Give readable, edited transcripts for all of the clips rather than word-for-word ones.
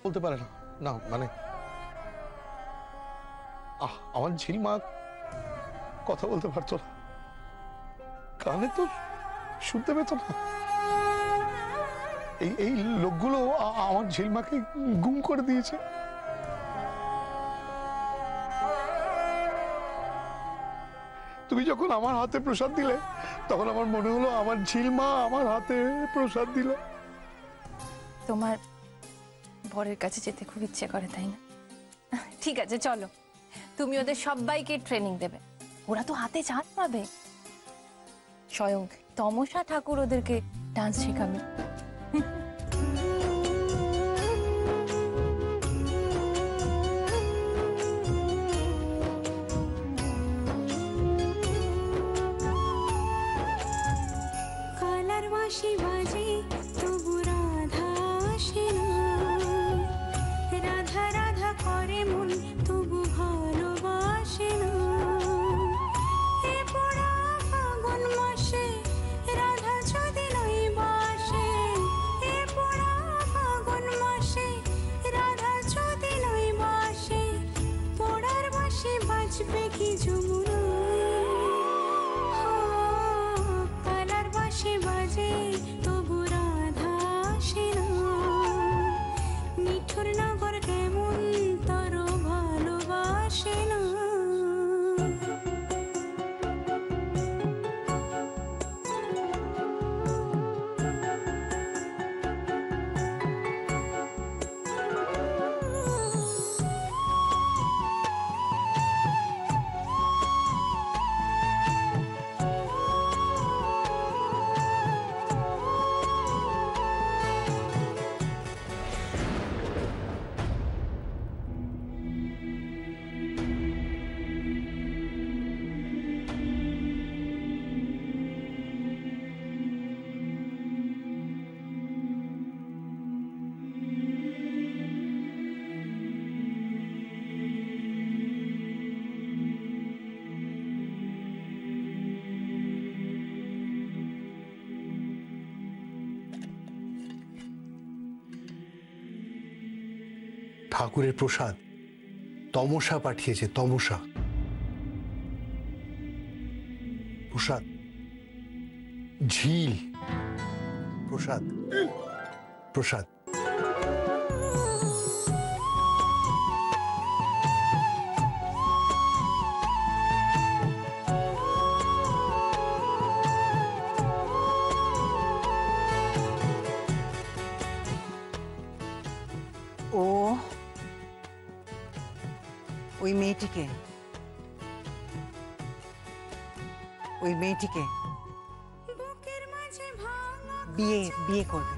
বলতে পারে না। না মানে আমার ঝিলমা কথা বলতে পারতো না, কানে তো শুনতে পেত না। এই লোকগুলো আমার ঝিলমাকে গুম করে দিয়েছে। তুমি যখন আমার হাতে প্রসাদ দিলে তখন আমার মনে হলো আমার ঝিলমা আমার হাতে প্রসাদ দিল। তোমার বরের কাছে যেতে খুব ইচ্ছে করে, তাই না? ঠিক আছে, চলো, তুমি ওদের সবাইকে ট্রেনিং দেবে। ওরা তো হাতে চাঁদ পাবে। স্বয়ং তমসা ঠাকুর ওদেরকে ডান্স শেখাবে। ঠাকুরের প্রসাদ তমসা পাঠিয়েছে। তমসা প্রসাদ, ঝিল প্রসাদ, প্রসাদ। ও ওই মেয়েটিকে বিয়ে করবে।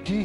কি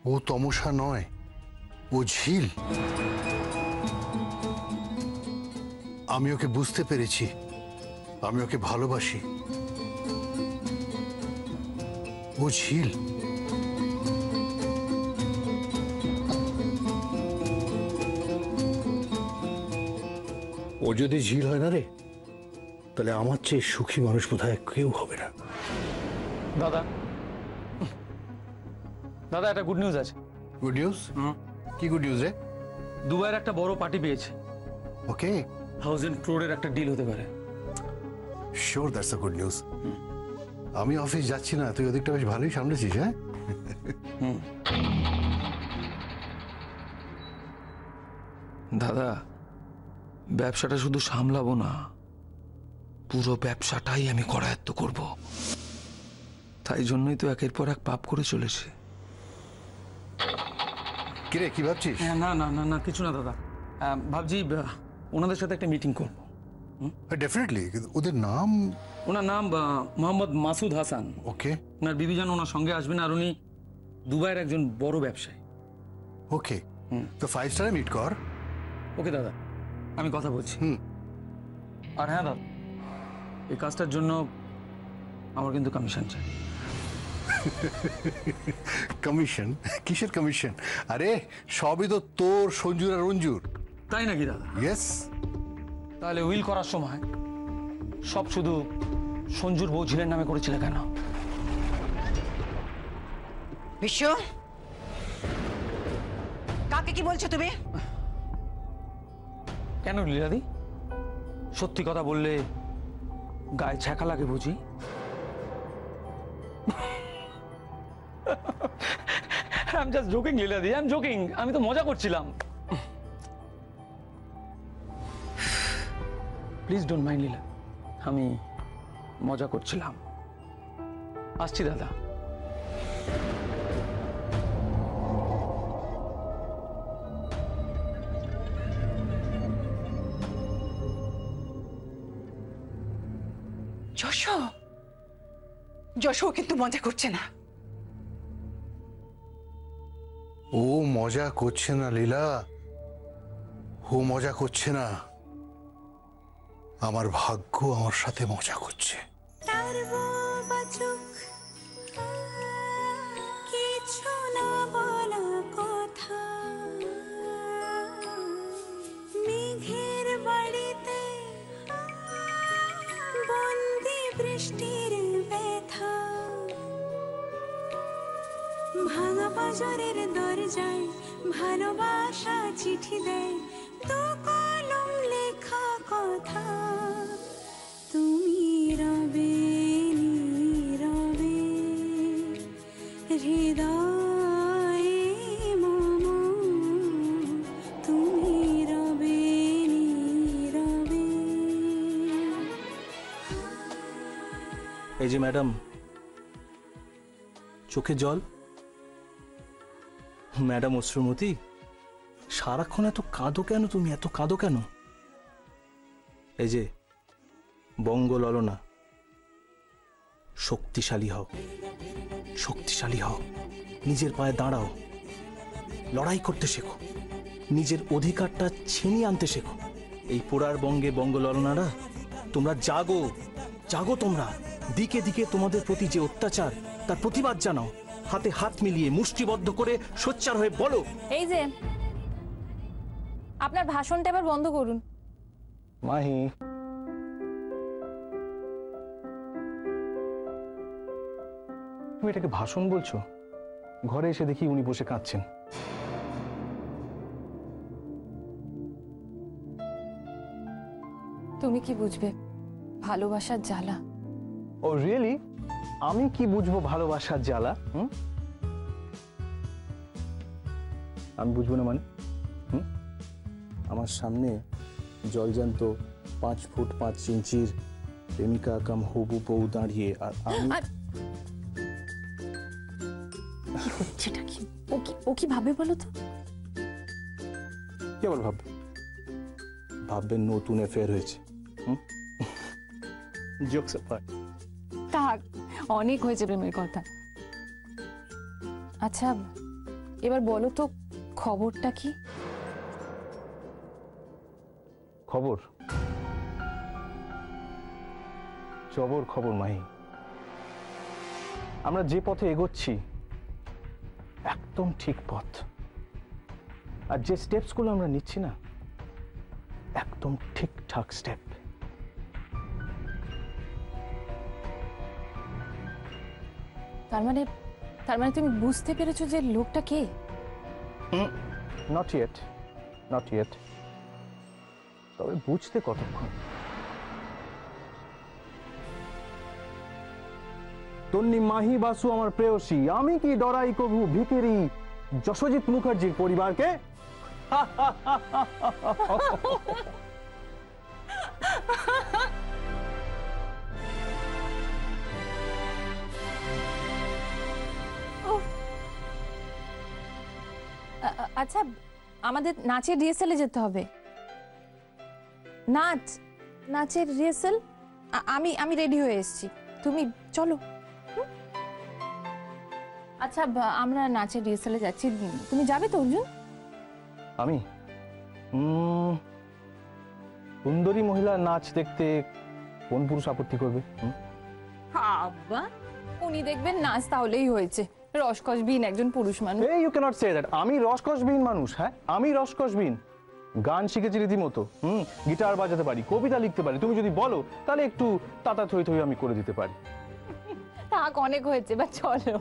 ও তমসা নয়, ও ঝিল। আমি ওকে বুঝতে পেরেছি, আমি ওকে ভালোবাসি। ও ঝিল। ও যদি ঝিল হয় না রে, তাহলে আমার চেয়ে সুখী মানুষ বোধহয় কেউ হবে না। দাদা দাদা, একটা গুড নিউজ আছে। Good news? কি গুড নিউজ রে? দুবাইয়ের একটা বড় পার্টি পেয়েছে। ওকে, 1000 crore একটা ডিল হতে পারে। Sure, that's a good news. আমি অফিস যাচ্ছি না, তুই ওদিকটা বেশ ভালোই সামলেছিস। হ্যাঁ, দাদা, ব্যবসাটা শুধু সামলাবো না, পুরো ব্যবসাটাই আমি করায়ত্ত করব। তাই জন্যই তো একের পর এক পাপ করে চলেছে। কিরে কি ভাবছিস? না না না না কিছু না দাদা, ভাবছি ওনাদের সাথে একটা মিটিং করব। ডেফিনেটলি, ওদের নাম? ওনার নাম মোহাম্মদ মাসুদ হাসান। ওকে ওনার বিবি জান ওনার সঙ্গে আসবেন, আর উনি দুবাইয়ের একজন বড় ব্যবসায়ী। ওকে, তো 5 স্টারে মিট কর। ওকে দাদা, আমি কথা বলছি। আর হ্যাঁ দাদা, এই কাজটার জন্য আমার কিন্তু কমিশন চাই। কমিশন? কিসের কমিশন? আরে সবই তো তোর, সঞ্জুর আর রঞ্জুর। তাই নাকি দাদা? ইয়েস। তাহলে উইল করার সময় সব শুধু সঞ্জুর বউ ঝিলের নামে করেছিলে কেন? বিশ্ব, কাকে কি বলছো তুমি? কেন লীলাদি? সত্যি কথা বললে গায়ে ছ্যাঁকা লাগে বুঝি? আই এম জাস্ট জোকিং লীলাদি, আই এম জোকিং। আমি তো মজা করছিলাম। প্লিজ ডোন্ট মাইন্ড লীলা, আমি মজা করছিলাম। আসছি দাদা। যশো, যশো কিন্তু মজা করছে না। ও মজা করছে না লীলা, ও মজা করছে না, আমার ভাগ্য আমার সাথে মজা করছে। কিছু না বলা কথা, মেঘের বাড়িতে বন্দি বৃষ্টির ব্যথা, ভাঙা পাঁজরের দরজায় ভালোবাসা চিঠি দেয়, তো কলম লেখা কথা, তুমি রবে নীরবে হৃদয়ে মম, তুমি রবে নীরবে। এই যে ম্যাডাম, চোখে জল। ম্যাডাম অশ্রুমতি, সারাক্ষণ এত কাঁদো কেন তুমি? এত কাঁদো কেন? এই যে বঙ্গ ললনা, শক্তিশালী হও, শক্তিশালী হও, নিজের পায়ে দাঁড়াও, লড়াই করতে শেখো, নিজের অধিকারটা ছিনিয়ে আনতে শেখো। এই পোড়ার বঙ্গে বঙ্গ ললনারা, তোমরা জাগো, জাগো তোমরা। দিকে দিকে তোমাদের প্রতি যে অত্যাচার, তার প্রতিবাদ জানাও। হাতে হাত মিলিয়ে মুষ্টিবদ্ধ করে সোচ্চার হয়ে বলো। এই যে আপনার ভাষণটা এবার বন্ধ করুন। মাহি, তুমি এটাকে ভাষণ বলছো? ঘরে এসে দেখি উনি বসে কাঁদছেন। তুমি কি বুঝবে ভালোবাসার জ্বালা? ও রিয়েলি? আমি কি বুঝবো ভালোবাসার জ্বালা? আমি বুঝবো না মানে? আমার সামনে জলজান্ত 5 ফুট 5 ইঞ্চির প্রেমিকা কাম হবু বউ দাঁড়িয়ে, আর আমি কি হচ্ছেটা কি? ও কি ভাবে বলো তো? কি আবার ভাববে? ভাববে নতুন অ্যাফেয়ার হয়েছে। Jokes apart. থাক, অনেক হয়েছে প্রেমের কথা। আচ্ছা এবার বলো তো খবরটা কি? খবর? জবর খবর মাহি। আমরা যে পথে এগোচ্ছি একদম ঠিক পথ, আর যে স্টেপসগুলো আমরা নিচ্ছি না একদম ঠিকঠাক স্টেপ। তার মানে তুমি বুঝতে পেরেছো যে লোকটা কে? Not yet, not yet. তবে বুঝতে কতক্ষণ। তন্নি মাহি বাসু আমার প্রেয়সী, আমি কি ডরাই কভু ভিখারি যশোজিৎ মুখার্জির পরিবারকে? আচ্ছা আমাদের নাচের রিহার্সালে যেতে হবে। নাচের রিহার্সাল? আমি রেডি হয়ে এসেছি, তুমি চলো। আচ্ছা আমরা নাচের রিহার্সালে যাচ্ছি, তুমি যাবে তো অর্জুন? আমি সুন্দরী মহিলা নাচ দেখতে কোন পুরুষ আপত্তি করবে? বাবা উনি দেখবেন নাচ, তাহলেই হয়েছে। রসকসবিহীন একজন পুরুষ মানুষ। এই ইউ ক্যানট সে দ্যাট। আমি রসকসবিহীন মানুষ? হ্যাঁ, আমি রসকসবিহীন। গান শিখেছি রীতিমতো, গিটার বাজাতে পারি, কবিতা লিখতে পারি। তুমি যদি বলো তাহলে একটু তাতা থই থই আমি করে দিতে পারি। থাক, অনেক হয়েছে, বা চলো।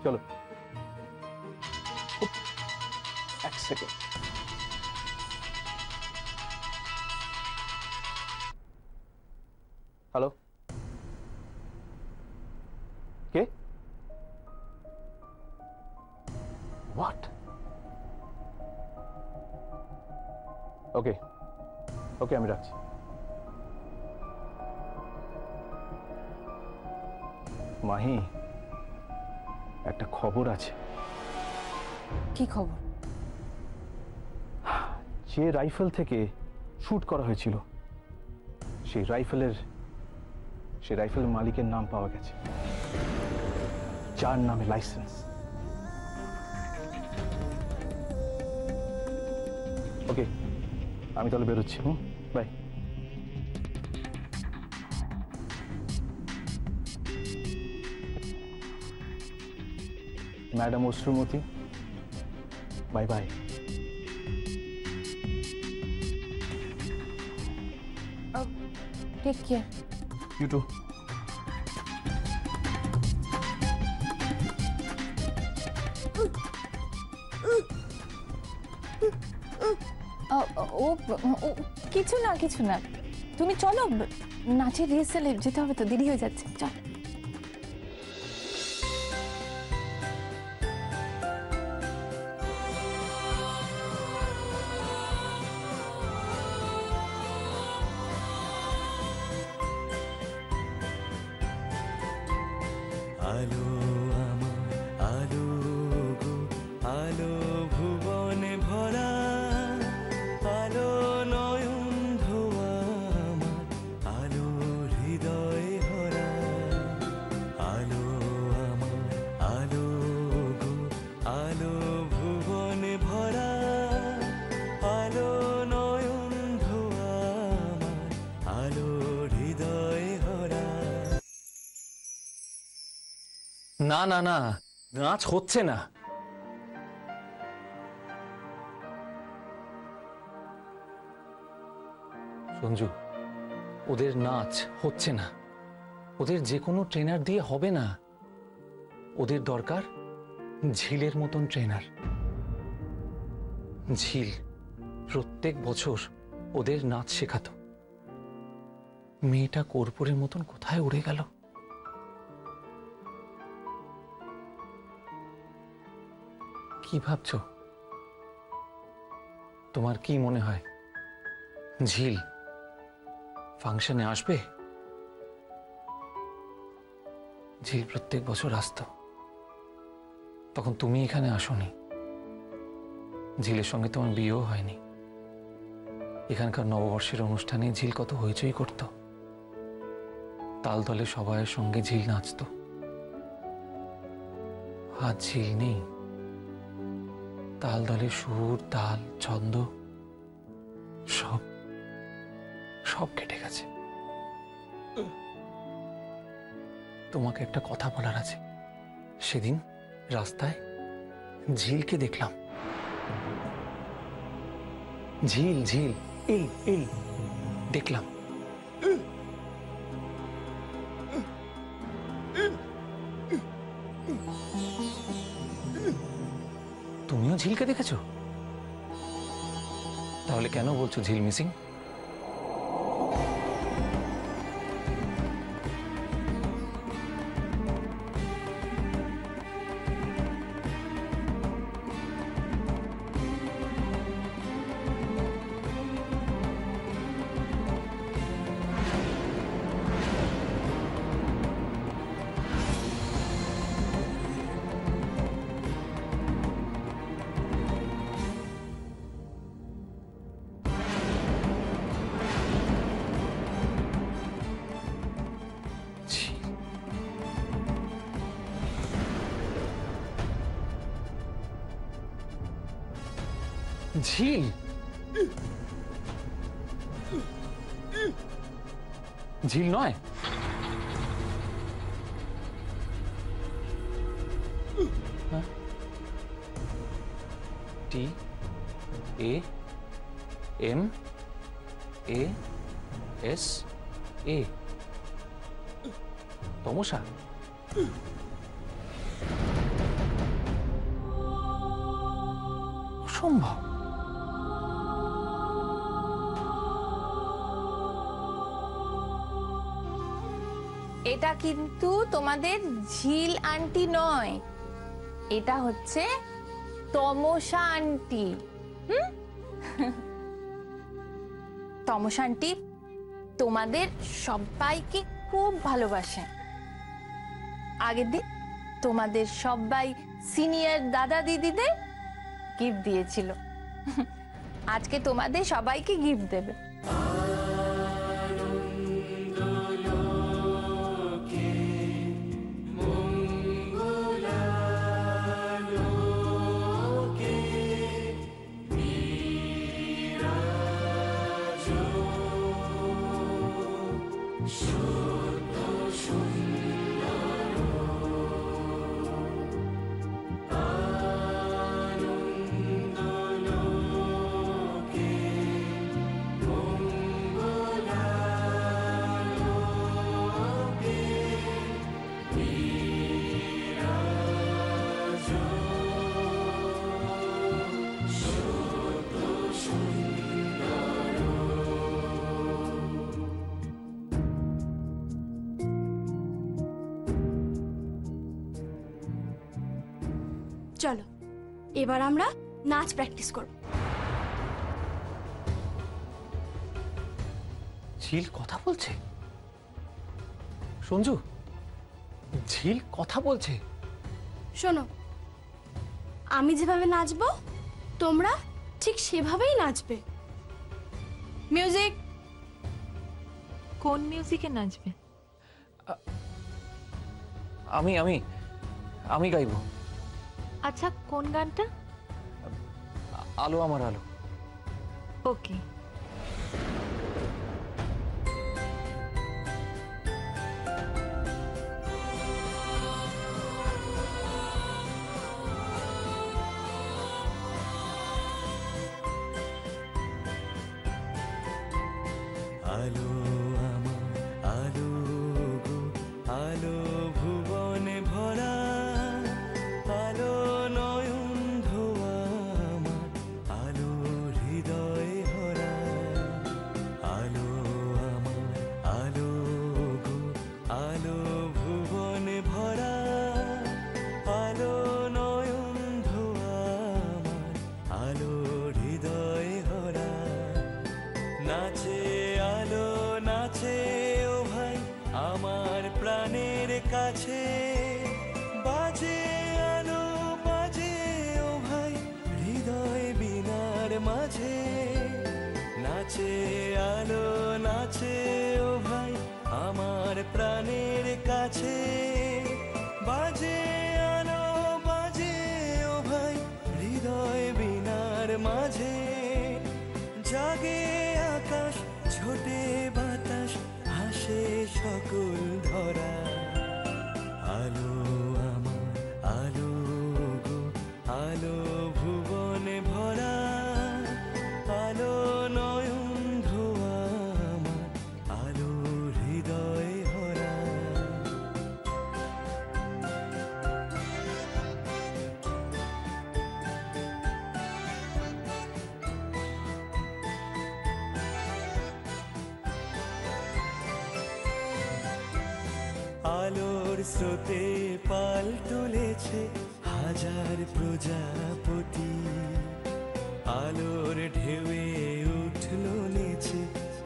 চলো। এক সেকেন্ড। Hello, K? হোয়াট? ওকে ওকে, আমি রাখছি। মাহি, একটা খবর আছে। কি খবর? যে রাইফেল থেকে শুট করা হয়েছিল, সেই রাইফেলের মালিকের নাম পাওয়া গেছে, যার নামে লাইসেন্স। ওকে, আমি তাহলে বেরোচ্ছি। Bye. Madam Ashrumati, bye bye. Take care. You too. কিছু না, তুমি চলো, নাচের রিহার্সালে যেতে হবে তো, দেরি হয়ে যাচ্ছে, চল। আলো আমার আলো গো, আলো ভুবনে ভরা, আলো নয়ন ধোয়া আমার, আলো হৃদয়ে ভরা। আলো আমার আলো গো, আলো ভুবনে ভরা, আলো নয়ন ধোয়া আমার, আলো হৃদয়ে ভরা। না না না, নাচ হচ্ছে না। সঞ্জু, ওদের নাচ হচ্ছে না। ওদের যে কোনো ট্রেনার দিয়ে হবে না। ওদের দরকার ঝিলের মতন ট্রেনার। ঝিল প্রত্যেক বছর ওদের নাচ শেখাতো। মেয়েটা কর্পূরের মতন কোথায় উড়ে গেল? কি ভাবছো? তোমার কি মনে হয় ঝিল ফাংশনে আসবে? ঝিল প্রত্যেক বছর আসতো, তখন তুমি এখানে আসোনি। ঝিলের সঙ্গে তোমার বিয়েও হয়নি। এখানকার নববর্ষের অনুষ্ঠানে ঝিল কত হইচই করত। তাল দলে সবাইয়ের সঙ্গে ঝিল নাচতো। আজ ঝিল নেই। তাল দলে সুর, তাল, ছন্দ সব সব কেটে গেছে। তোমাকে একটা কথা বলার আছে। সেদিন রাস্তায় ঝিলকে দেখলাম। ঝিল ঝিল এই এই দেখলাম। তুমিও ঝিলকে দেখেছো? তাহলে কেন বলছো ঝিল মিসিং? ঝিল, ঝিল নয়। T A M A S A, Tamasa. অসম্ভব। এটা কিন্তু তোমাদের ঝিল আন্টি নয়, এটা হচ্ছে তমসা আন্টি। তমসা আন্টি তোমাদের সবাইকে খুব ভালোবাসে। আগের দিন তোমাদের সবাই সিনিয়র দাদা দিদিদের গিফট দিয়েছিল, আজকে তোমাদের সবাইকে গিফট দেবে। চলো এবার আমরা নাচ প্র্যাকটিস করব। ঝিল কথা বলছে? সঞ্জু, ঝিল কথা বলছে। শোনো, আমি যেভাবে নাচবো তোমরা ঠিক সেভাবেই নাচবে। মিউজিক। কোন মিউজিকে নাচবে? আমি আমি আমি গাইবো। আচ্ছা, কোন গানটা? আলো আমার আলো। ওকে। আলো আমার আলো গো, আলো ভুবনে ভরা, আলো নয়ন ধোয়া আমার, আলো হৃদয়ে ভরা। আলো আমার আলো গো, আলো ভুবনে ভরা, আলো নয়ন ধোয়া আমার, আলো হৃদয়ে ভরা। নাচে আলো নাচে ও ভাই আমার প্রাণের কাছে, বাজে আলো বাজে ও ভাই হৃদয় বীণার মাঝে। নাচে আলো নাচে ও ভাই আমার প্রাণের কাছে, বাজে আলো বাজে ও ভাই হৃদয় বীণার মাঝে। জাগে আকাশ ছোটে বাতাস হাসে সকল ধরা। আলো আমার আলো গো, আলো ভুবনে ভরা, আলো নয়ন ধোয়া আমার, আলো হৃদয়ে ভরা। আলোর স্রোতে পাল তুলেছে হাজার প্রজাপতি, আলোর ঢেউয়ে উঠল নেচে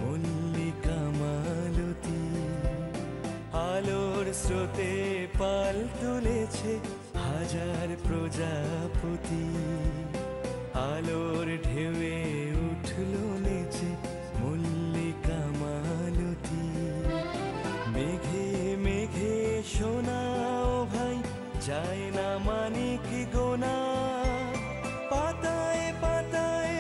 মল্লিকা মালতী। আলোর স্রোতে পাল তুলেছে হাজার প্রজাপতি, আলোর ঢেউয়ে উঠল নেচে মল্লিকা মালতী। মেঘে মেঘে শোনাও ভাই যায় না মানিক গোনা, পাতায় পাতায়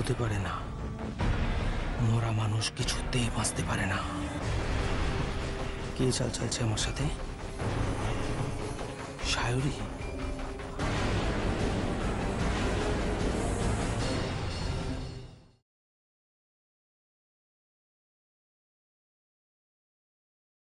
হতে পারে না, মরা মানুষ কিছুতেই বাঁচতে পারে না। কে চাল চালছে আমার সাথে? সায়রী?